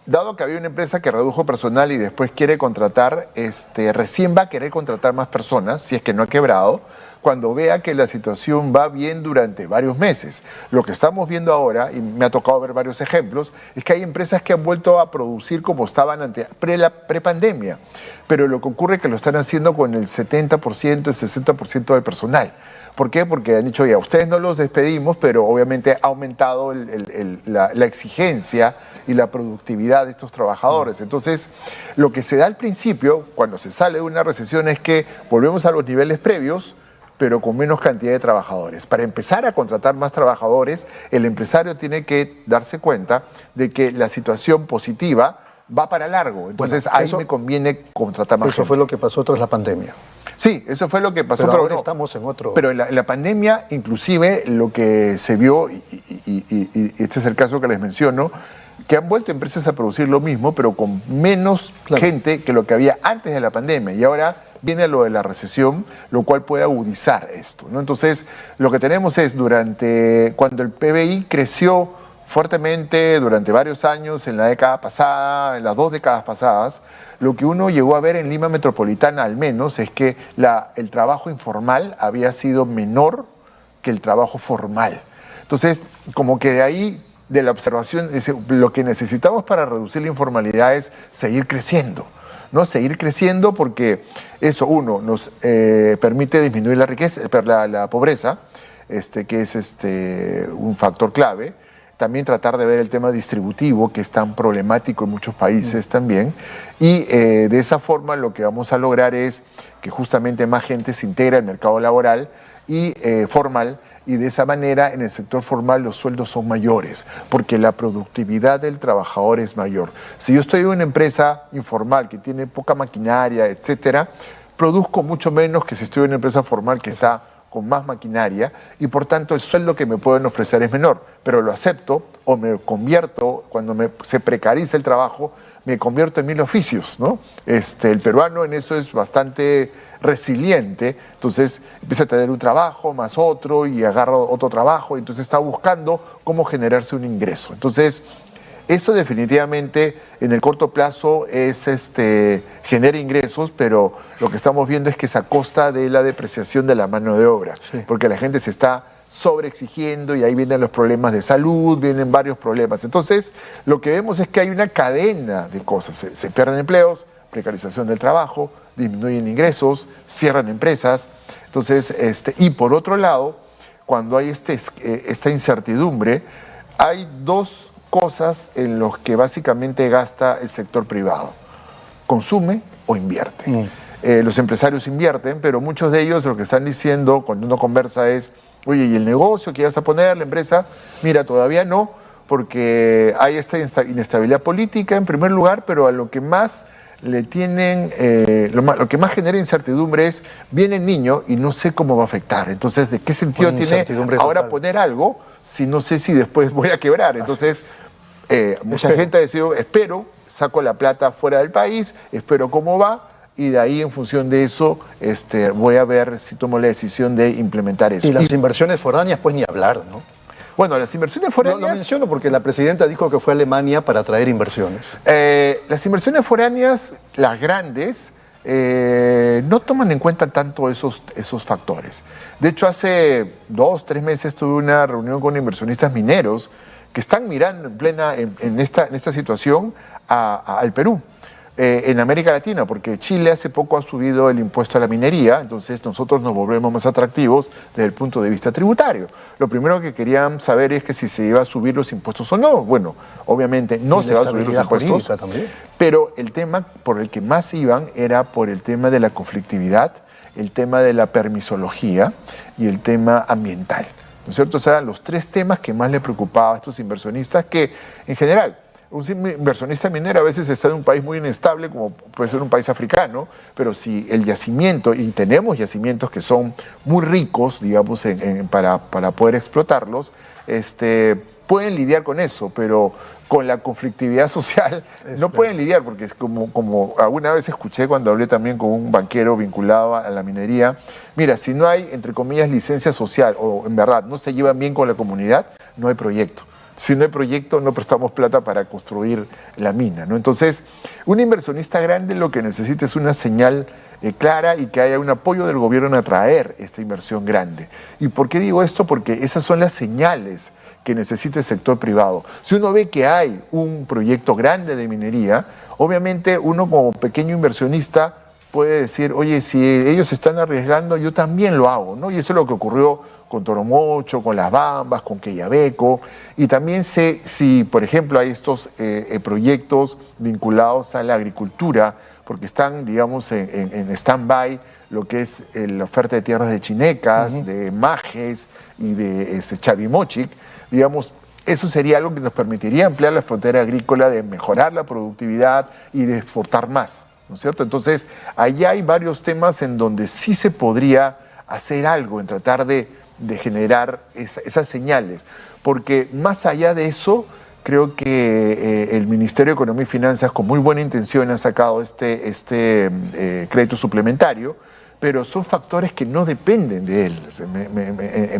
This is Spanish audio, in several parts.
dado que había una empresa que redujo personal y después quiere contratar, recién va a querer contratar más personas, si es que no ha quebrado, cuando vea que la situación va bien durante varios meses. Lo que estamos viendo ahora, y me ha tocado ver varios ejemplos, es que hay empresas que han vuelto a producir como estaban pre-pandemia, pero lo que ocurre es que lo están haciendo con el 70%, el 60% del personal. ¿Por qué? Porque han dicho, ya, ustedes no los despedimos, pero obviamente ha aumentado la exigencia y la productividad de estos trabajadores. Entonces, lo que se da al principio, cuando se sale de una recesión, es que volvemos a los niveles previos, pero con menos cantidad de trabajadores. Para empezar a contratar más trabajadores, el empresario tiene que darse cuenta de que la situación positiva va para largo. Entonces, ahí me conviene contratar más gente. Eso fue lo que pasó tras la pandemia. Sí, eso fue lo que pasó. Pero ahora estamos en otro... Pero en la pandemia, inclusive, lo que se vio, y este es el caso que les menciono, que han vuelto empresas a producir lo mismo, pero con menos gente que lo que había antes de la pandemia. Y ahora viene lo de la recesión, lo cual puede agudizar esto, ¿no? Entonces, lo que tenemos es, cuando el PBI creció fuertemente durante varios años, en la década pasada, en las 2 décadas pasadas, lo que uno llegó a ver en Lima Metropolitana al menos es que el trabajo informal había sido menor que el trabajo formal. Entonces, como que de ahí, de la observación, lo que necesitamos para reducir la informalidad es seguir creciendo, ¿no? Seguir creciendo porque eso, uno, nos permite disminuir la riqueza, la pobreza, que es un factor clave. También tratar de ver el tema distributivo, que es tan problemático en muchos países también. Y de esa forma lo que vamos a lograr es que justamente más gente se integre al mercado laboral y formal, y de esa manera en el sector formal los sueldos son mayores, porque la productividad del trabajador es mayor. Si yo estoy en una empresa informal que tiene poca maquinaria, etcétera, produzco mucho menos que si estoy en una empresa formal que está con más maquinaria, y por tanto el sueldo que me pueden ofrecer es menor, pero lo acepto o me convierto, cuando se precariza el trabajo, me convierto en 1000 oficios, ¿no? El peruano en eso es bastante resiliente, entonces empieza a tener un trabajo más otro y agarra otro trabajo, y entonces está buscando cómo generarse un ingreso. Entonces, eso definitivamente en el corto plazo genera ingresos, pero lo que estamos viendo es que es a costa de la depreciación de la mano de obra, porque la gente se está sobreexigiendo y ahí vienen los problemas de salud, vienen varios problemas. Entonces, lo que vemos es que hay una cadena de cosas. Se pierden empleos, precarización del trabajo, disminuyen ingresos, cierran empresas. Entonces, y por otro lado, cuando hay esta incertidumbre, hay dos cosas en los que básicamente gasta el sector privado: consume o invierte. Los empresarios invierten, pero muchos de ellos lo que están diciendo cuando uno conversa es: oye, ¿y el negocio que vas a poner, la empresa? Mira, todavía no, porque hay esta inestabilidad política en primer lugar, pero a lo que más le tienen, lo que más genera incertidumbre es: viene el niño y no sé cómo va a afectar. Entonces, ¿de qué sentido tiene ahora poner algo si no sé si después voy a quebrar? Entonces, mucha gente ha decidido: espero, saco la plata fuera del país, espero cómo va, y de ahí, en función de eso, voy a ver si tomo la decisión de implementar eso. Y las inversiones foráneas, pues ni hablar, ¿no? Bueno, las inversiones foráneas... Lo menciono porque la presidenta dijo que fue a Alemania para traer inversiones. Las inversiones foráneas, las grandes, no toman en cuenta tanto esos factores. De hecho, hace 2, 3 meses tuve una reunión con inversionistas mineros que están mirando en esta situación al Perú. En América Latina, porque Chile hace poco ha subido el impuesto a la minería, entonces nosotros nos volvemos más atractivos desde el punto de vista tributario. Lo primero que querían saber es que si se iba a subir los impuestos o no. Bueno, obviamente no se va a subir los impuestos, pero el tema por el que más iban era por el tema de la conflictividad, el tema de la permisología y el tema ambiental, ¿no es cierto? O sea, eran los 3 temas que más le preocupaba a estos inversionistas, que en general... un inversionista minero a veces está en un país muy inestable, como puede ser un país africano, pero si el yacimiento, y tenemos yacimientos que son muy ricos, digamos, para poder explotarlos, pueden lidiar con eso, pero con la conflictividad social no pueden lidiar, porque es como alguna vez escuché cuando hablé también con un banquero vinculado a la minería: mira, si no hay, entre comillas, licencia social, o en verdad no se llevan bien con la comunidad, no hay proyecto. si no hay proyecto, no prestamos plata para construir la mina, ¿no? Entonces, un inversionista grande lo que necesita es una señal clara y que haya un apoyo del gobierno en atraer esta inversión grande. ¿Y por qué digo esto? Porque esas son las señales que necesita el sector privado. Si uno ve que hay un proyecto grande de minería, obviamente uno como pequeño inversionista puede decir, oye, si ellos se están arriesgando, yo también lo hago, ¿no? Y eso es lo que ocurrió con Toromocho, con Las Bambas, con Quellaveco. Y también sé si, por ejemplo, hay estos proyectos vinculados a la agricultura, porque están, digamos, en stand-by lo que es la oferta de tierras de Chinecas, de Majes y de Chavimochic, digamos, eso sería algo que nos permitiría ampliar la frontera agrícola, de mejorar la productividad y de exportar más, ¿no es cierto? Entonces, allá hay varios temas en donde sí se podría hacer algo, en tratar de generar esas señales, porque más allá de eso, creo que el Ministerio de Economía y Finanzas, con muy buena intención, ha sacado este crédito suplementario, pero son factores que no dependen de él.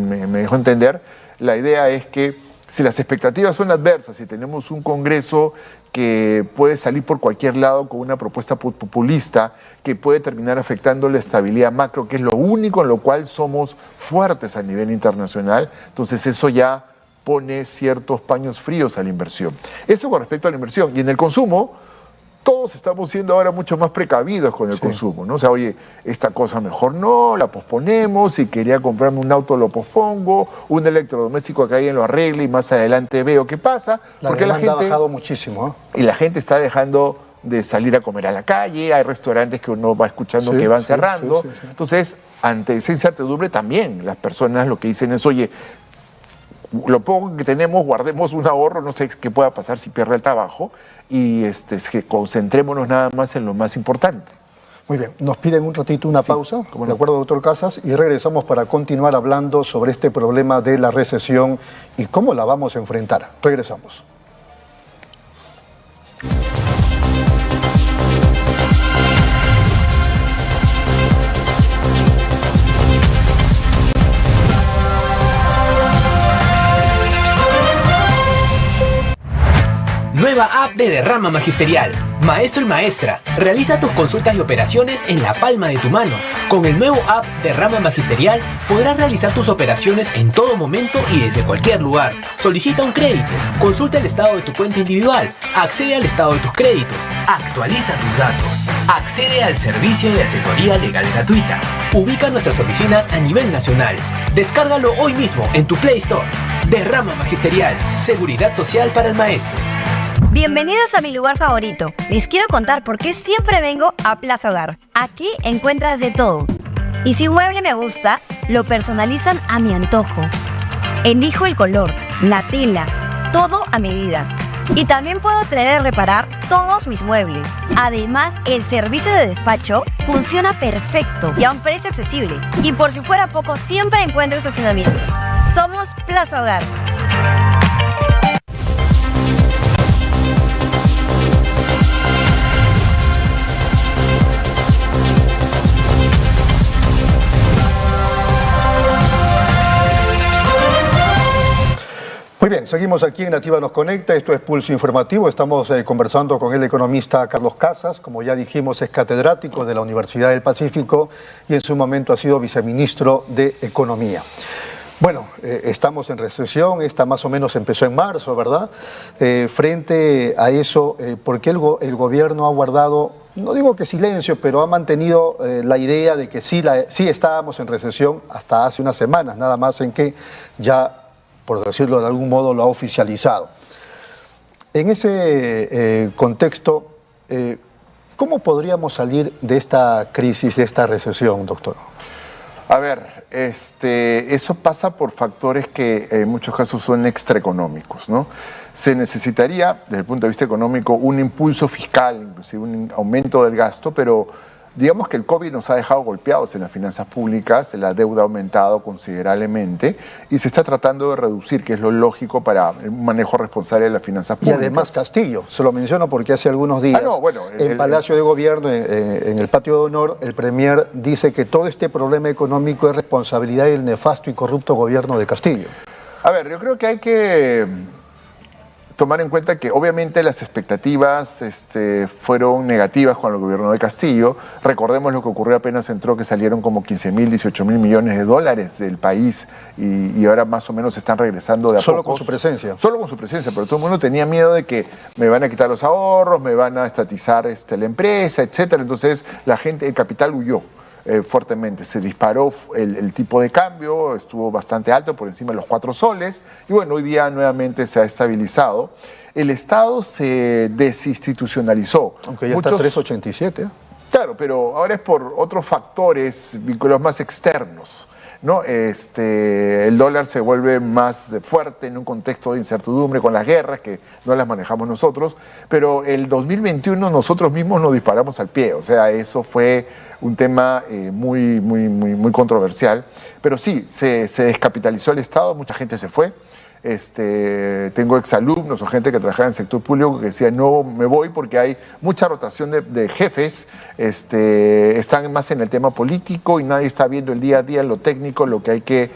Me dejó entender. La idea es que si las expectativas son adversas, si tenemos un Congreso que puede salir por cualquier lado con una propuesta populista que puede terminar afectando la estabilidad macro, que es lo único en lo cual somos fuertes a nivel internacional, entonces eso ya pone ciertos paños fríos a la inversión. Eso con respecto a la inversión. Y en el consumo, todos estamos siendo ahora mucho más precavidos con el consumo, ¿no? O sea, oye, esta cosa mejor no, la posponemos, si quería comprarme un auto lo pospongo, un electrodoméstico que alguien lo arregle y más adelante veo qué pasa. Porque la gente ha bajado muchísimo, ¿eh? Y la gente está dejando de salir a comer a la calle, hay restaurantes que uno va escuchando que van cerrando. Entonces, ante esa incertidumbre también las personas lo que dicen es, oye, lo poco que tenemos, guardemos un ahorro, no sé qué pueda pasar si pierde el trabajo, y que concentrémonos nada más en lo más importante. Muy bien, nos piden un ratito una pausa, de acuerdo, doctor Casas, y regresamos para continuar hablando sobre este problema de la recesión y cómo la vamos a enfrentar. Regresamos. Nueva app de Derrama Magisterial. Maestro y maestra, realiza tus consultas y operaciones en la palma de tu mano. Con el nuevo app Derrama Magisterial podrás realizar tus operaciones en todo momento y desde cualquier lugar. Solicita un crédito, consulta el estado de tu cuenta individual, accede al estado de tus créditos, actualiza tus datos, accede al servicio de asesoría legal gratuita. Ubica nuestras oficinas a nivel nacional. Descárgalo hoy mismo en tu Play Store. Derrama Magisterial, seguridad social para el maestro. Bienvenidos a mi lugar favorito. Les quiero contar por qué siempre vengo a Plaza Hogar. Aquí encuentras de todo. Y si un mueble me gusta, lo personalizan a mi antojo. Elijo el color, la tela, todo a medida. Y también puedo traer y reparar todos mis muebles. Además, el servicio de despacho funciona perfecto y a un precio accesible. Y por si fuera poco, siempre encuentro estacionamiento. Somos Plaza Hogar. Muy bien, seguimos aquí en Nativa Nos Conecta, esto es Pulso Informativo, estamos conversando con el economista Carlos Casas, como ya dijimos es catedrático de la Universidad del Pacífico y en su momento ha sido viceministro de Economía. Bueno, estamos en recesión, esta más o menos empezó en marzo, ¿verdad? Frente a eso, ¿por qué el gobierno ha guardado, no digo que silencio, pero ha mantenido la idea de que sí estábamos en recesión hasta hace unas semanas, nada más en que ya, por decirlo de algún modo, lo ha oficializado? En ese contexto, ¿cómo podríamos salir de esta crisis, de esta recesión, doctor? A ver, eso pasa por factores que en muchos casos son extraeconómicos, ¿no? Se necesitaría, desde el punto de vista económico, un impulso fiscal, inclusive un aumento del gasto, pero digamos que el COVID nos ha dejado golpeados en las finanzas públicas, la deuda ha aumentado considerablemente y se está tratando de reducir, que es lo lógico para un manejo responsable de las finanzas públicas. Y además Castillo, se lo menciono porque hace algunos días en Palacio de Gobierno, en el patio de honor, el premier dice que todo este problema económico es responsabilidad del nefasto y corrupto gobierno de Castillo. A ver, yo creo que hay que tomar en cuenta que obviamente las expectativas fueron negativas con el gobierno de Castillo. Recordemos lo que ocurrió apenas entró, que salieron como 15.000, 18.000 millones de dólares del país y ahora más o menos están regresando de a Solo pocos. con su presencia. Solo con su presencia, pero todo el mundo tenía miedo de que me van a quitar los ahorros, me van a estatizar la empresa, etcétera. Entonces la gente, el capital huyó. Fuertemente. Se disparó el tipo de cambio, estuvo bastante alto, por encima de los 4 soles, y bueno, hoy día nuevamente se ha estabilizado. El Estado se desinstitucionalizó. Aunque ya está 3.87. Claro, pero ahora es por otros factores vinculados más externos, ¿no? El dólar se vuelve más fuerte en un contexto de incertidumbre con las guerras, que no las manejamos nosotros, pero el 2021 nosotros mismos nos disparamos al pie, o sea, eso fue un tema muy controversial, pero sí, se descapitalizó el Estado, mucha gente se fue. Tengo exalumnos o gente que trabajaba en el sector público que decía no me voy porque hay mucha rotación de jefes, están más en el tema político y nadie está viendo el día a día en lo técnico, en lo que hay que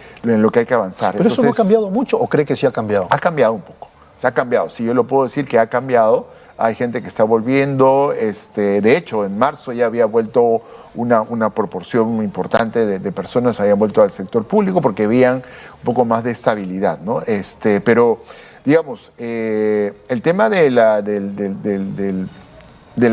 avanzar. ¿Pero eso no ha cambiado mucho o cree que sí ha cambiado? Ha cambiado un poco, se ha cambiado, sí, yo lo puedo decir que ha cambiado. Hay gente que está volviendo, de hecho en marzo ya había vuelto una proporción muy importante de personas habían vuelto al sector público porque veían un poco más de estabilidad, ¿no? Pero digamos, el tema de la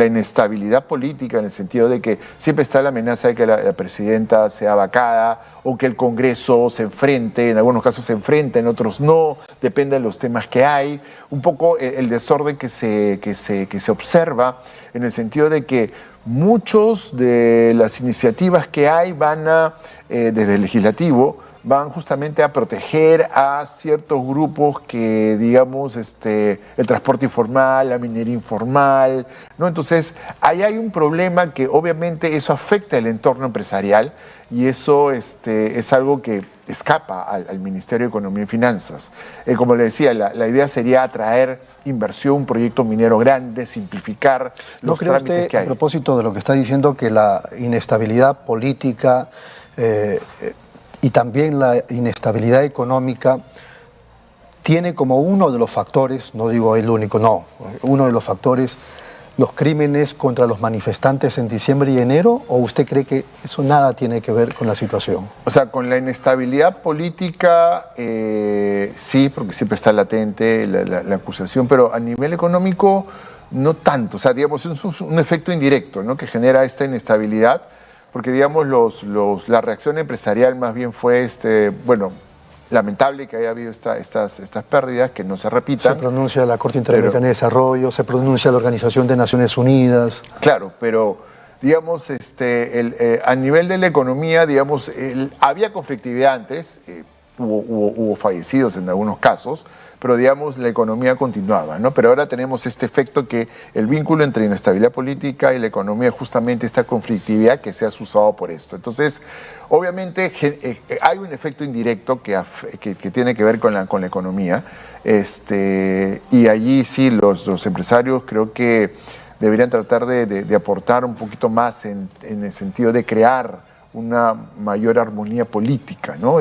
inestabilidad política, en el sentido de que siempre está la amenaza de que la presidenta sea vacada o que el Congreso se enfrente, en algunos casos se enfrenta, en otros no, depende de los temas que hay, un poco el desorden que se observa, en el sentido de que muchos de las iniciativas que hay van desde el legislativo, van justamente a proteger a ciertos grupos que, digamos, el transporte informal, la minería informal, ¿no? Entonces, ahí hay un problema que obviamente eso afecta el entorno empresarial y eso es algo que escapa al Ministerio de Economía y Finanzas. Como le decía, la idea sería atraer inversión, un proyecto minero grande, simplificar los trámites que hay. A propósito de lo que está diciendo, que la inestabilidad política y también la inestabilidad económica tiene como uno de los factores, no digo el único, no, uno de los factores, los crímenes contra los manifestantes en diciembre y enero, o usted cree que eso nada tiene que ver con la situación? O sea, con la inestabilidad política, sí, porque siempre está latente la acusación, pero a nivel económico no tanto. O sea, digamos, es un efecto indirecto, ¿no?, que genera esta inestabilidad. Porque, digamos, la reacción empresarial más bien fue, lamentable que haya habido estas pérdidas, que no se repitan. Se pronuncia la Corte Interamericana de Desarrollo, se pronuncia la Organización de Naciones Unidas. Claro, pero, digamos, a nivel de la economía, digamos, había conflictividad antes, hubo fallecidos en algunos casos, pero digamos la economía continuaba, ¿no? Pero ahora tenemos este efecto que el vínculo entre inestabilidad política y la economía es justamente esta conflictividad que se ha usado por esto. Entonces, obviamente hay un efecto indirecto que tiene que ver con la economía, y allí sí los empresarios creo que deberían tratar de aportar un poquito más en el sentido de crear una mayor armonía política, ¿no?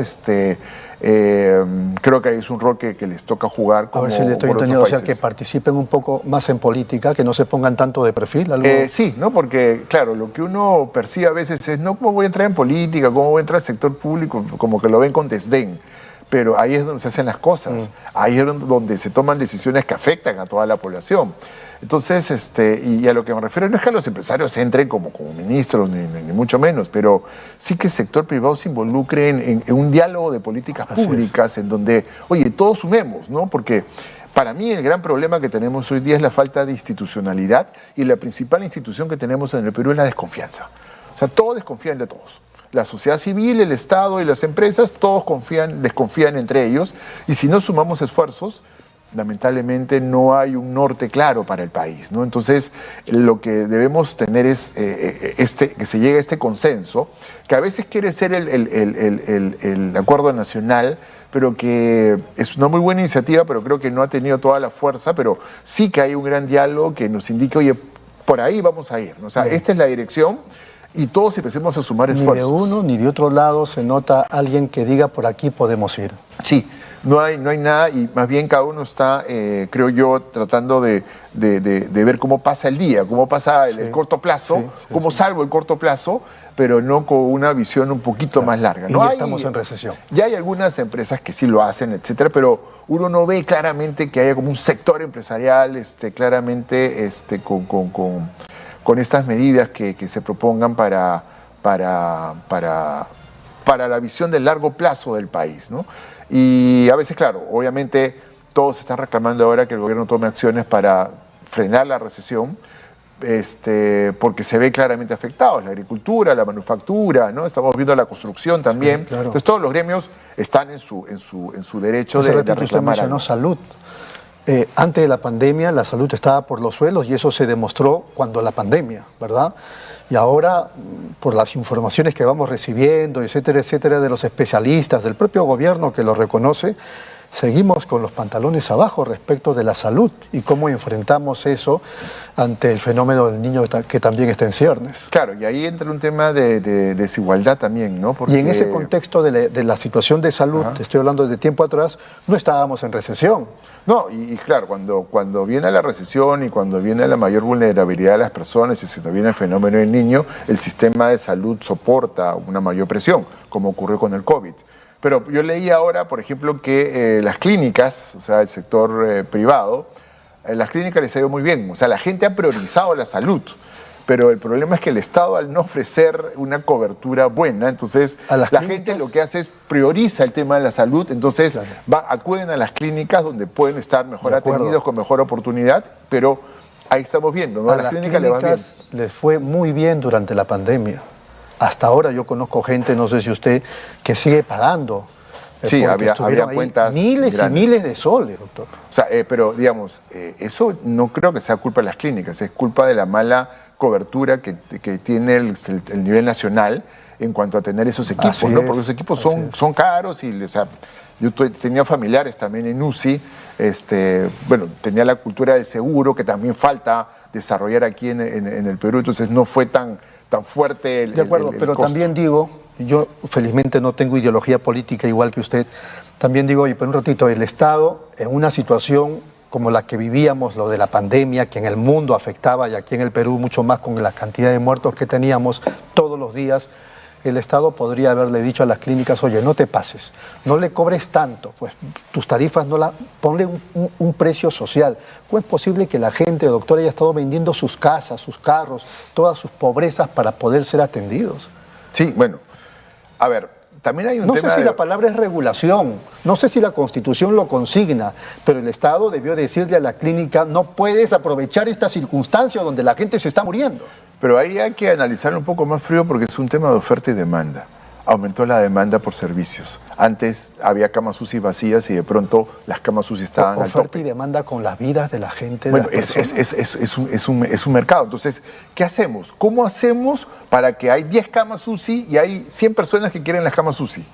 Creo que es un rol que les toca jugar como, a ver si le estoy entendiendo, o sea, que participen un poco más en política, que no se pongan tanto de perfil. ¿Algo? Sí, ¿no? Porque, claro, lo que uno percibe a veces es, no, ¿cómo voy a entrar en política? ¿Cómo voy a entrar al sector público? Como que lo ven con desdén. Pero ahí es donde se hacen las cosas, ahí es donde se toman decisiones que afectan a toda la población. Entonces, y a lo que me refiero no es que los empresarios entren como ministros, ni mucho menos, pero sí que el sector privado se involucre en un diálogo de políticas públicas en donde, oye, todos sumemos, ¿no? Porque para mí el gran problema que tenemos hoy día es la falta de institucionalidad y la principal institución que tenemos en el Perú es la desconfianza. O sea, todos desconfían de todos. La sociedad civil, el Estado y las empresas, todos desconfían entre ellos, y si no sumamos esfuerzos, lamentablemente no hay un norte claro para el país, ¿no? Entonces, lo que debemos tener es que se llegue a este consenso, que a veces quiere ser el acuerdo nacional, pero que es una muy buena iniciativa, pero creo que no ha tenido toda la fuerza, pero sí que hay un gran diálogo que nos indica, oye, por ahí vamos a ir, ¿no? O sea, esta es la dirección, y todos empecemos a sumar esfuerzos. Ni de uno ni de otro lado se nota alguien que diga por aquí podemos ir. Sí, No hay nada y más bien cada uno está, creo yo, tratando de ver cómo pasa el día, cómo pasa el corto plazo, cómo salvo el corto plazo, pero no con una visión un poquito más larga. Y ¿no? estamos en recesión. Ya hay algunas empresas que sí lo hacen, etcétera, pero uno no ve claramente que haya como un sector empresarial claramente con estas medidas que se propongan para la visión del largo plazo del país, ¿no? Y a veces, claro, obviamente todos están reclamando ahora que el gobierno tome acciones para frenar la recesión, porque se ve claramente afectados, la agricultura, la manufactura, ¿no? Estamos viendo la construcción también. Sí, claro. Entonces todos los gremios están en su derecho de reclamar. Usted mencionó salud. Antes de la pandemia la salud estaba por los suelos y eso se demostró cuando la pandemia, ¿verdad? Y ahora, por las informaciones que vamos recibiendo, etcétera, etcétera, de los especialistas, del propio gobierno que lo reconoce, seguimos con los pantalones abajo respecto de la salud y cómo enfrentamos eso ante el fenómeno del niño que también está en ciernes. Claro, y ahí entra un tema de desigualdad también, ¿no? Porque... Y en ese contexto de la situación de salud, te estoy hablando de tiempo atrás, no estábamos en recesión. No, y claro, cuando viene la recesión y cuando viene la mayor vulnerabilidad de las personas y se viene el fenómeno del niño, el sistema de salud soporta una mayor presión, como ocurrió con el COVID. Pero yo leí ahora, por ejemplo, que las clínicas, o sea, el sector privado, las clínicas les ha ido muy bien. O sea, la gente ha priorizado la salud. Pero el problema es que el Estado, al no ofrecer una cobertura buena, entonces la gente lo que hace es prioriza el tema de la salud, entonces acuden a las clínicas donde pueden estar mejor atendidos, con mejor oportunidad, pero ahí estamos viendo, ¿no? A las clínicas les fue muy bien durante la pandemia. Hasta ahora yo conozco gente, no sé si usted, que sigue pagando. Sí, había cuentas miles grandes. Y miles de soles, doctor. O sea, pero digamos, eso no creo que sea culpa de las clínicas, es culpa de la mala cobertura que tiene el nivel nacional en cuanto a tener esos equipos, ¿no? Porque esos equipos son caros y, o sea, yo tenía familiares también en UCI, bueno, tenía la cultura del seguro que también falta desarrollar aquí en el Perú, entonces no fue tan fuerte el De acuerdo, pero costo. también digo, yo felizmente no tengo ideología política igual que usted, también digo, oye, por un ratito, el Estado en una situación como la que vivíamos, lo de la pandemia, que en el mundo afectaba y aquí en el Perú mucho más con la cantidad de muertos que teníamos todos los días, el Estado podría haberle dicho a las clínicas, oye, no te pases, no le cobres tanto, pues tus tarifas ponle un precio social. ¿Cómo es posible que la gente, doctor, haya estado vendiendo sus casas, sus carros, todas sus pobrezas para poder ser atendidos? Sí, bueno, a ver, también hay un tema... No sé si la palabra es regulación, no sé si la Constitución lo consigna, pero el Estado debió decirle a la clínica, no puedes aprovechar esta circunstancia donde la gente se está muriendo. Pero ahí hay que analizarlo un poco más frío porque es un tema de oferta y demanda. Aumentó la demanda por servicios. Antes había camas UCI vacías y de pronto las camas UCI estaban al tope. Oferta y demanda con las vidas de la gente. Bueno, es un mercado. Entonces, ¿qué hacemos? ¿Cómo hacemos para que hay 10 camas UCI y hay 100 personas que quieren las camas UCI?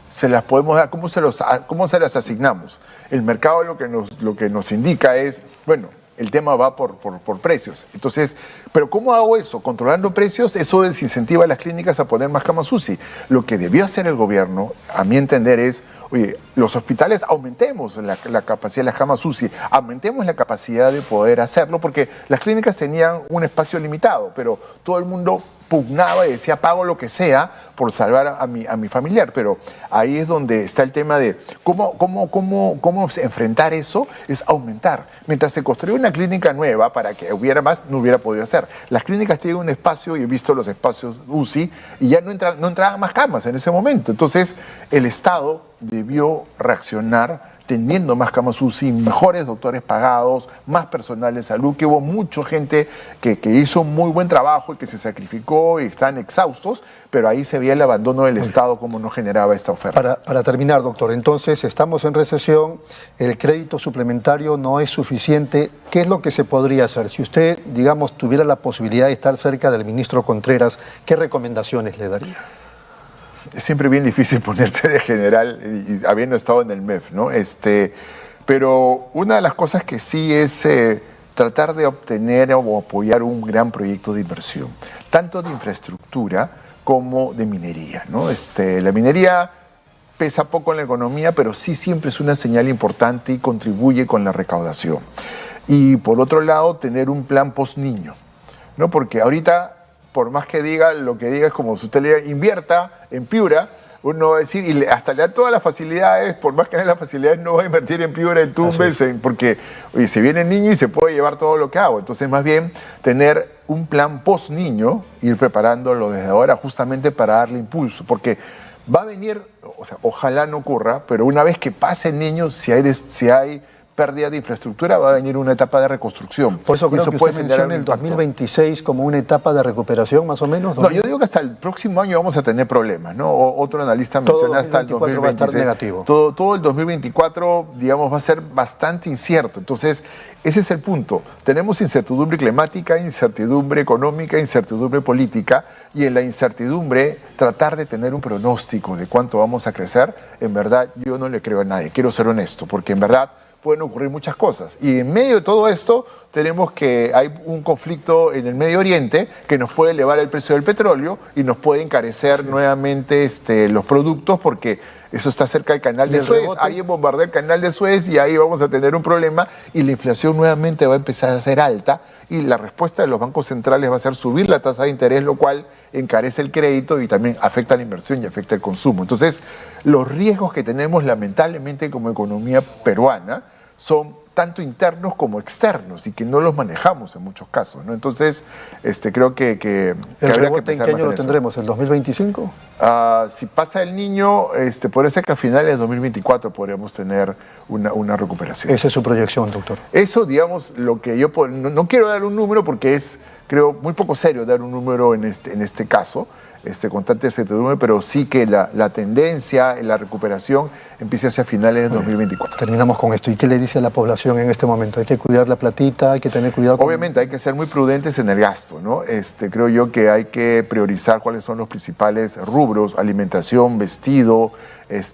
¿Se las podemos dar? ¿Cómo se las asignamos? El mercado lo que nos indica es, bueno, el tema va por precios. Entonces, ¿pero cómo hago eso? Controlando precios, eso desincentiva a las clínicas a poner más camas UCI. Lo que debió hacer el gobierno, a mi entender, es, oye, los hospitales aumentemos la capacidad de las camas UCI, aumentemos la capacidad de poder hacerlo, porque las clínicas tenían un espacio limitado, pero todo el mundo pugnaba y decía, pago lo que sea por salvar a mi familiar. Pero ahí es donde está el tema de cómo enfrentar eso, es aumentar. Mientras se construye una clínica nueva para que hubiera más, no hubiera podido hacer. Las clínicas tienen un espacio, y he visto los espacios UCI, y ya no entraban más camas en ese momento. Entonces, el Estado debió reaccionar teniendo más camas UCI, mejores doctores pagados, más personal de salud, que hubo mucha gente que hizo un muy buen trabajo y que se sacrificó y están exhaustos, pero ahí se veía el abandono del Estado como no generaba esta oferta. Para terminar, doctor, entonces estamos en recesión, el crédito suplementario no es suficiente. ¿Qué es lo que se podría hacer? Si usted, digamos, tuviera la posibilidad de estar cerca del ministro Contreras, ¿qué recomendaciones le daría? Es siempre bien difícil ponerse de general y habiendo estado en el MEF, ¿no? Pero una de las cosas que sí es tratar de obtener o apoyar un gran proyecto de inversión, tanto de infraestructura como de minería, ¿no? La minería pesa poco en la economía, pero sí siempre es una señal importante y contribuye con la recaudación. Y por otro lado, tener un plan post-niño, ¿no? Porque ahorita, por más que diga, lo que diga es como si usted le diga, invierta en Piura, uno va a decir, y hasta le da todas las facilidades, por más que no las facilidades, no va a invertir en Piura, en Tumbes, porque oye, se viene el niño y se puede llevar todo lo que hago. Entonces, más bien, tener un plan post-niño, ir preparándolo desde ahora justamente para darle impulso, porque va a venir, o sea, ojalá no ocurra, pero una vez que pase el niño, si hay pérdida de infraestructura, va a venir una etapa de reconstrucción. Por eso Y creo que puede usted generar menciona un el impacto. 2026 como una etapa de recuperación, más o menos. No, yo digo que hasta el próximo año vamos a tener problemas, ¿no? Otro analista menciona hasta el 2024 va a estar 2026. negativo. Todo el 2024, digamos, va a ser bastante incierto. Entonces, ese es el punto. Tenemos incertidumbre climática, incertidumbre económica, incertidumbre política, y en la incertidumbre tratar de tener un pronóstico de cuánto vamos a crecer, en verdad yo no le creo a nadie. Quiero ser honesto, porque en verdad pueden ocurrir muchas cosas. Y en medio de todo esto tenemos que hay un conflicto en el Medio Oriente que nos puede elevar el precio del petróleo y nos puede encarecer nuevamente los productos, porque eso está cerca del canal de Suez. Alguien bombardea el canal de Suez y ahí vamos a tener un problema y la inflación nuevamente va a empezar a ser alta, y la respuesta de los bancos centrales va a ser subir la tasa de interés, lo cual encarece el crédito y también afecta la inversión y afecta el consumo. Entonces, los riesgos que tenemos lamentablemente como economía peruana son tanto internos como externos y que no los manejamos en muchos casos, ¿no? Entonces, creo que ¿El habría rebote que en pensar qué más año en lo eso. tendremos? ¿El 2025? Si pasa el niño, puede ser que a finales de 2024 podríamos tener una recuperación. Esa es su proyección, doctor. Eso, digamos, lo que yo no quiero dar un número porque es, creo, muy poco serio dar un número en este caso, con tanta incertidumbre, pero sí que la tendencia en la recuperación empiece hacia finales de 2024. Terminamos con esto. ¿Y qué le dice a la población en este momento? ¿Hay que cuidar la platita? ¿Hay que tener cuidado con...? Obviamente hay que ser muy prudentes en el gasto, ¿no? Creo yo que hay que priorizar cuáles son los principales rubros: alimentación, vestido,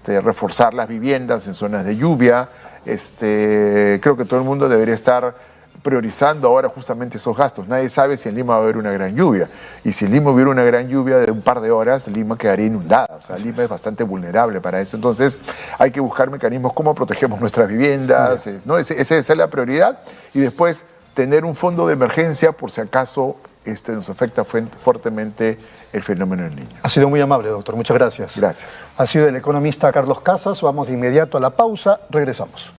reforzar las viviendas en zonas de lluvia. Creo que todo el mundo debería estar priorizando ahora justamente esos gastos. Nadie sabe si en Lima va a haber una gran lluvia. Y si en Lima hubiera una gran lluvia de un par de horas, Lima quedaría inundada. O sea, Lima es bastante vulnerable para eso. Entonces, hay que buscar mecanismos cómo protegemos nuestras viviendas, ¿no? Esa es la prioridad. Y después, tener un fondo de emergencia por si acaso nos afecta fuertemente el fenómeno del niño. Ha sido muy amable, doctor. Muchas gracias. Gracias. Ha sido el economista Carlos Casas. Vamos de inmediato a la pausa. Regresamos.